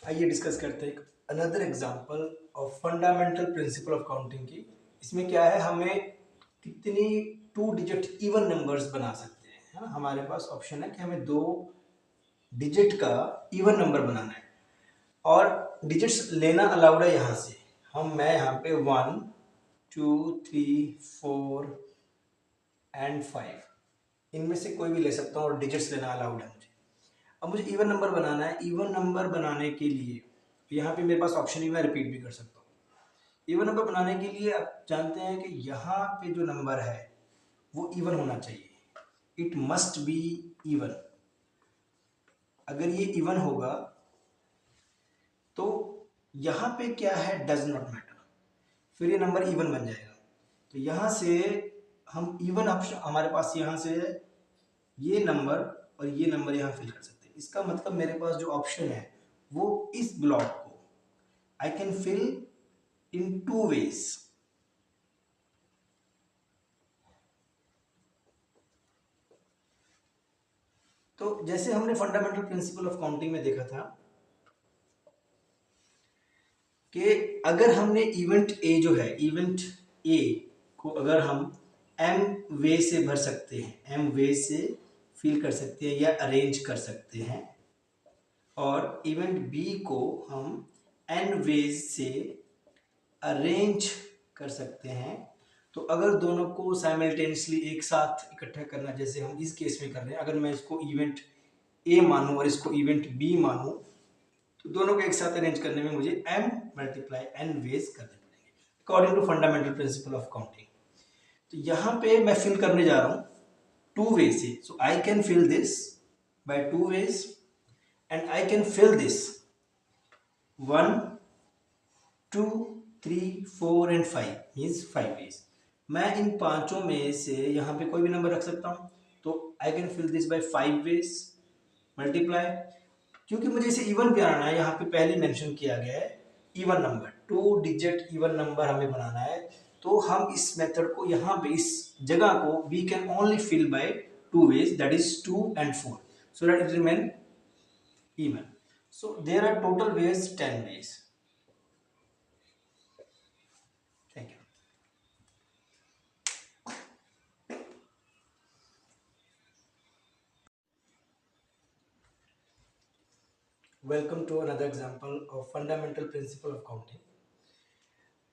आइए डिस्कस करते हैं another example of fundamental principle of counting की। इसमें क्या है, हमें कितनी 2 डिजिट इवन नंबर्स बना सकते हैं, है ना। हमारे पास ऑप्शन है कि हमें 2 डिजिट का इवन नंबर बनाना है और डिजिट्स लेना अलाउड है। यहाँ से मैं यहाँ पे 1 2 3 4 एंड 5 इनमें से कोई भी ले सकता हूँ और डिजिट्स लेना अलाउड है मुझे। अब मुझे इवन नंबर बनाना है। इवन नंबर बनाने के लिए यहाँ पे मेरे पास ऑप्शन ही मैं रिपीट भी कर सकता हूँ। इवन नंबर बनाने के लिए आप जानते हैं कि यहाँ पे जो नंबर है वो इवन होना चाहिए। It must be even. अगर ये इवन होगा तो यहाँ पे क्या है, डज नॉट मैटर, फिर ये नंबर इवन बन जाएगा। तो यहाँ से हम इवन ऑप्शन हमारे पास यहाँ से ये नंबर और ये नंबर यहाँ फिल कर सकते हैं। इसका मतलब मेरे पास जो ऑप्शन है वो इस ब्लॉक को I can fill in 2 ways। तो जैसे हमने फंडामेंटल प्रिंसिपल ऑफ काउंटिंग में देखा था कि अगर हमने इवेंट ए जो है, इवेंट ए को अगर हम एम वे से भर सकते हैं, एम वे से फिल कर सकते हैं या अरेंज कर सकते हैं, और इवेंट बी को हम एन वेज से अरेंज कर सकते हैं, तो अगर दोनों को साइमल्टेनियसली एक साथ इकट्ठा करना, जैसे हम इस केस में कर रहे हैं, अगर मैं इसको इवेंट ए मानूं और इसको इवेंट बी मानूं, तो दोनों को एक साथ अरेंज करने में मुझे m मल्टीप्लाई n वेज करने पड़ेंगे according to fundamental principle of counting. तो यहाँ पे मैं फिल करने जा रहा हूँ 2 वे से। So I can fill this by 2 ways and I can fill this 1 2 3 4 and 5 means 5 ways. मैं इन पांचों में से यहाँ पे कोई भी नंबर रख सकता हूँ, तो I can fill this by 5 ways multiply. क्योंकि मुझे इसे इवन बनाना है, यहाँ पे पहले मेंशन किया गया है even number, 2 digit even number हमें बनाना है, तो हम इस मेथड को यहाँ पे इस जगह को we can only fill by 2 ways, that is 2 and 4, so that it remain even. So there are total ways 10 ways. Thank you. Welcome to another example of fundamental principle of counting.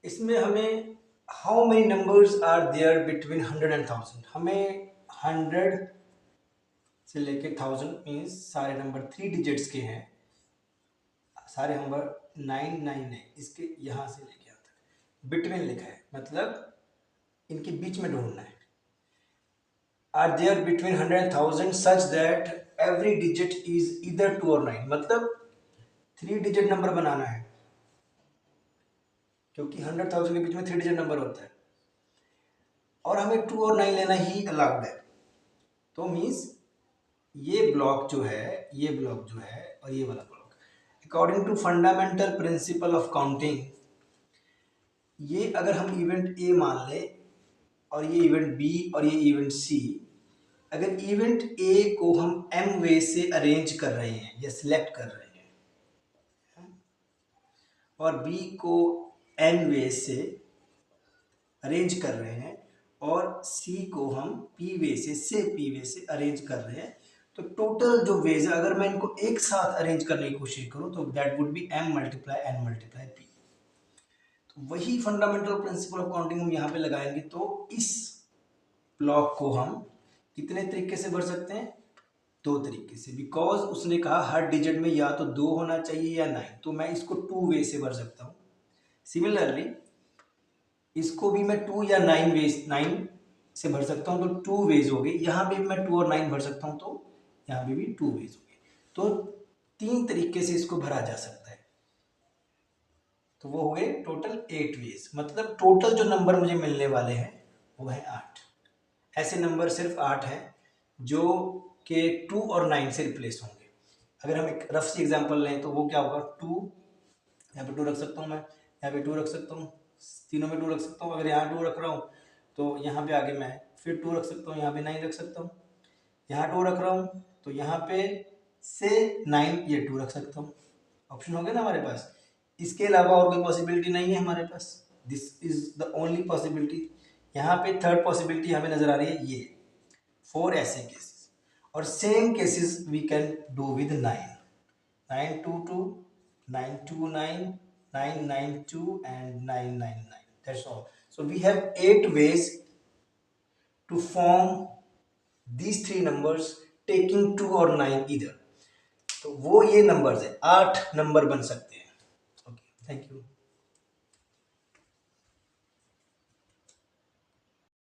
इसमें हमें how many numbers are there between 100 and 1000, हमें 100 से लेके 1000 means सारे number 3 digits के हैं, सारे number 99 है, इसके यहाँ से लेके यहाँ तक बिटवीन लिखा है, मतलब इनके बीच में ढूंढना है। Are there between 100 and 1000 such that every digit is either 2 or 9, मतलब 3 डिजिट नंबर बनाना है, क्योंकि 100,000 के बीच में 3 डिजिट नंबर होता है और हमें 2 और 9 लेना ही अलाउड है। तो मीन्स ये ब्लॉक जो है, ये ब्लॉक जो है और ये वाला block, according to fundamental principle of counting, ये अगर हम इवेंट ए मान लें और ये इवेंट बी और ये इवेंट सी, अगर इवेंट ए को हम एम वे से अरेंज कर रहे हैं या सिलेक्ट कर रहे हैं और बी को एन वे से अरेंज कर रहे हैं और सी को हम पी वे से पी वे से अरेंज कर रहे हैं, तो टोटल जो वेज है अगर मैं इनको एक साथ अरेंज करने की कोशिश करूं तो that would be M multiply N multiply P. तो वही फंडामेंटल प्रिंसिपल ऑफ काउंटिंग हम यहाँ पे लगाएंगे। तो इस ब्लॉक को हम कितने तरीके से भर सकते हैं, 2 तरीके से, बिकॉज उसने कहा हर डिजिट में या तो 2 होना चाहिए या 9, तो मैं इसको 2 वे से भर सकता हूँ। सिमिलरली इसको भी मैं 2 या 9 से भर सकता हूँ, तो 2 वेज हो गए। यहाँ पे भी मैं 2 और 9 भर सकता हूँ, तो यहाँ पे भी 2 वेज हो गए। तो 3 तरीके से इसको भरा जा सकता है, तो वो हो गए टोटल 8 वेज। मतलब टोटल जो नंबर मुझे मिलने वाले हैं वो है 8। ऐसे नंबर सिर्फ 8 हैं जो कि 2 और 9 से रिप्लेस होंगे। अगर हम एक रफ सी एग्जांपल लें तो वो क्या होगा, 2 यहाँ पे 2 रख सकता हूँ, मैं यहाँ पे 2 रख सकता हूँ, तीनों में 2 रख सकता हूँ। अगर यहाँ 2 रख रहा हूँ तो यहाँ पे आगे मैं फिर 2 रख सकता हूँ, यहाँ पे 9 रख सकता हूँ। यहाँ 2 रख रहा हूँ तो यहाँ पे से 9 ये 2 रख सकता हूँ। ऑप्शन हो गया ना हमारे पास। इसके अलावा और कोई पॉसिबिलिटी नहीं है हमारे पास, this is the only possibility. यहाँ पे थर्ड पॉसिबिलिटी हमें नजर आ रही है ये 4 ऐसे केसेस, और same cases we can do with 922 929 992 and 999, that's all. So we have 8 ways to form these 3 numbers taking 2 or 9 either. तो वो ये नंबर्स है, 8 नंबर बन सकते हैं। Okay, thank you.